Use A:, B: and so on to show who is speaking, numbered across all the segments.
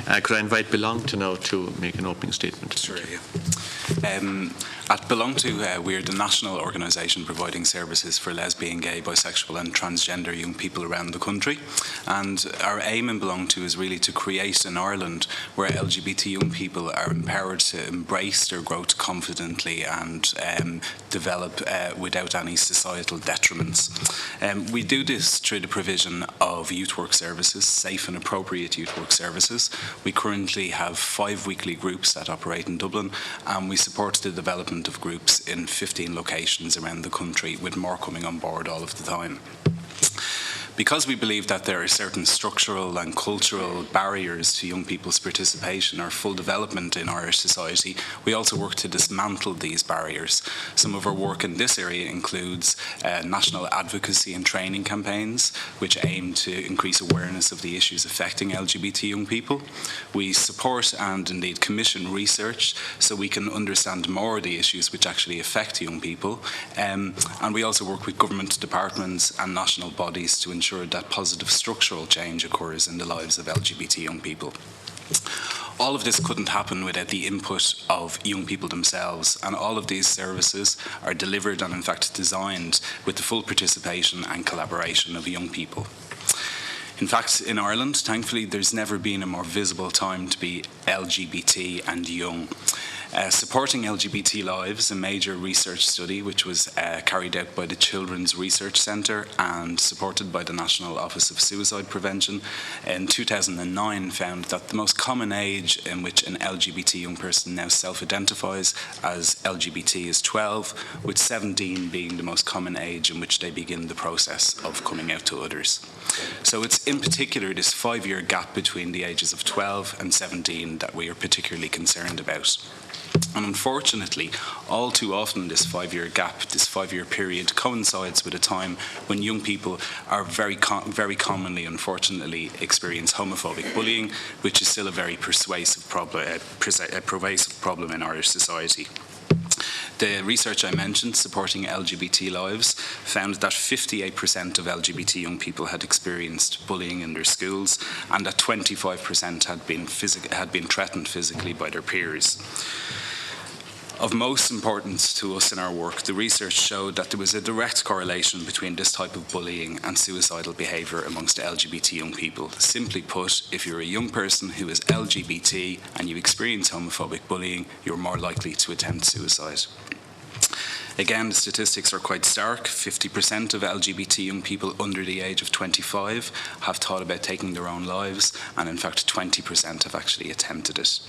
A: Could I invite Belong to now to make an opening statement?
B: Sure, yeah. At Belong to, we're the national organisation providing services for lesbian, gay, bisexual and transgender young people around the country. And our aim in Belong to is really to create an Ireland where LGBT young people are empowered to embrace their growth confidently and develop without any societal detriments. We do this through the provision of youth work services, safe and appropriate youth work services. We currently have 5 weekly groups that operate in Dublin, and we support the development of groups in 15 locations around the country, with more coming on board all of the time. Because we believe that there are certain structural and cultural barriers to young people's participation or full development in Irish society, we also work to dismantle these barriers. Some of our work in this area includes national advocacy and training campaigns, which aim to increase awareness of the issues affecting LGBT young people. We support and indeed commission research so we can understand more of the issues which actually affect young people. And we also work with government departments and national bodies to ensure that positive structural change occurs in the lives of LGBT young people. All of this couldn't happen without the input of young people themselves, and all of these services are delivered and in fact designed with the full participation and collaboration of young people. In fact, in Ireland, thankfully, there's never been a more visible time to be LGBT and young. Supporting LGBT lives, a major research study which was carried out by the Children's Research Centre and supported by the National Office of Suicide Prevention in 2009 found that the most common age in which an LGBT young person now self-identifies as LGBT is 12, with 17 being the most common age in which they begin the process of coming out to others. So it's in particular this 5-year gap between the ages of 12 and 17 that we are particularly concerned about. And unfortunately, all too often this 5-year gap, this 5-year period coincides with a time when young people are very commonly, unfortunately, experience homophobic bullying, which is still a very pervasive problem in Irish society. The research I mentioned, supporting LGBT lives, found that 58% of LGBT young people had experienced bullying in their schools, and that 25% had been threatened physically by their peers. Of most importance to us in our work, the research showed that there was a direct correlation between this type of bullying and suicidal behaviour amongst LGBT young people. Simply put, if you're a young person who is LGBT and you experience homophobic bullying, you're more likely to attempt suicide. Again, the statistics are quite stark. 50% of LGBT young people under the age of 25 have thought about taking their own lives, and in fact 20% have actually attempted it.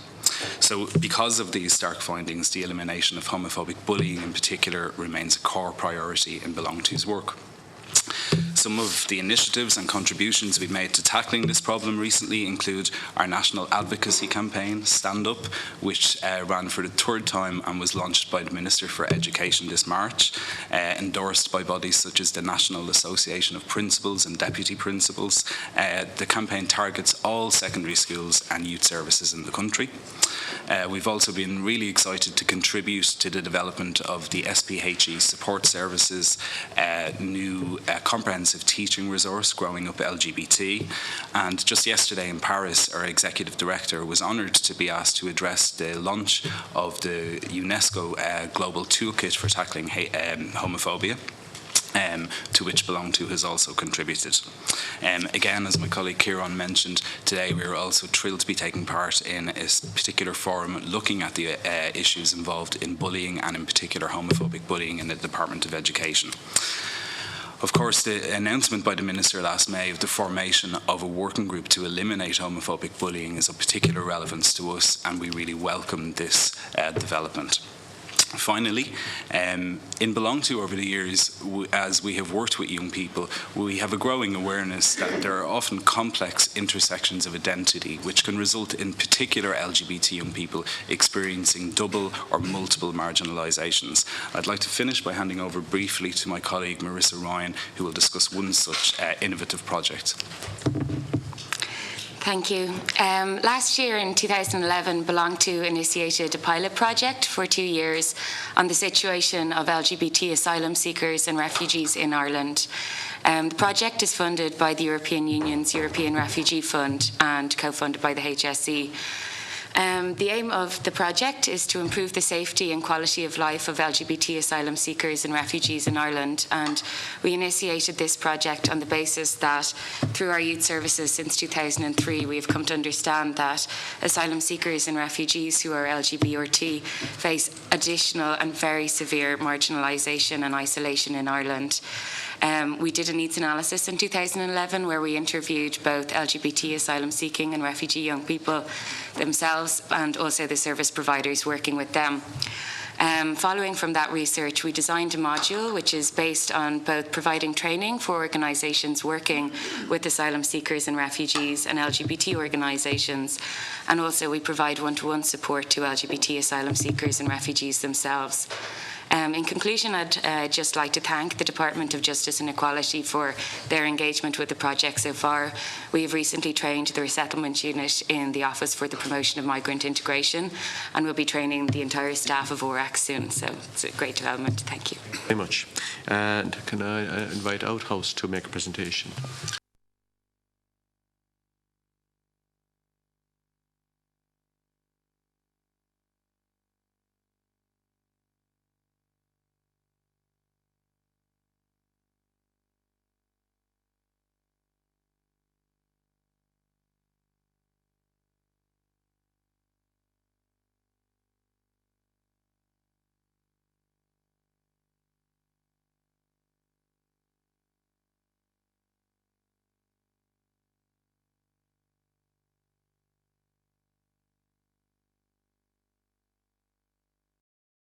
B: So because of these stark findings, the elimination of homophobic bullying in particular remains a core priority in Belong To's work. Some of the initiatives and contributions we've made to tackling this problem recently include our national advocacy campaign, Stand Up, which ran for the 3rd time and was launched by the Minister for Education this March, endorsed by bodies such as the National Association of Principals and Deputy Principals. The campaign targets all secondary schools and youth services in the country. We've also been really excited to contribute to the development of the SPHE support services, new comprehensive teaching resource, Growing Up LGBT. And just yesterday in Paris, our executive director was honoured to be asked to address the launch of the UNESCO Global Toolkit for Tackling Homophobia. To which Belong To has also contributed. Again, as my colleague Kieran mentioned, today we are also thrilled to be taking part in a particular forum looking at the issues involved in bullying, and in particular homophobic bullying, in the Department of Education. Of course, the announcement by the Minister last May of the formation of a working group to eliminate homophobic bullying is of particular relevance to us, and we really welcome this development. Finally, in Belong To over the years, as we have worked with young people, we have a growing awareness that there are often complex intersections of identity which can result in particular LGBT young people experiencing double or multiple marginalisations. I'd like to finish by handing over briefly to my colleague Marissa Ryan, who will discuss one such innovative project.
C: Thank you. Last year in 2011, Belong To initiated a pilot project for 2 years on the situation of LGBT asylum seekers and refugees in Ireland. The project is funded by the European Union's European Refugee Fund and co-funded by the HSE. The aim of the project is to improve the safety and quality of life of LGBT asylum seekers and refugees in Ireland, and we initiated this project on the basis that through our youth services since 2003 we have come to understand that asylum seekers and refugees who are LGBT face additional and very severe marginalisation and isolation in Ireland. We did a needs analysis in 2011 where we interviewed both LGBT asylum seeking and refugee young people themselves and also the service providers working with them. Following from that research, we designed a module which is based on both providing training for organisations working with asylum seekers and refugees and LGBT organisations, and also we provide one-to-one support to LGBT asylum seekers and refugees themselves. In conclusion, I'd just like to thank the Department of Justice and Equality for their engagement with the project so far. We have recently trained the resettlement unit in the Office for the Promotion of Migrant Integration, and we'll be training the entire staff of OIRAC soon, so it's a great development. Thank you.
A: Very much. And can I invite Outhouse to make a presentation?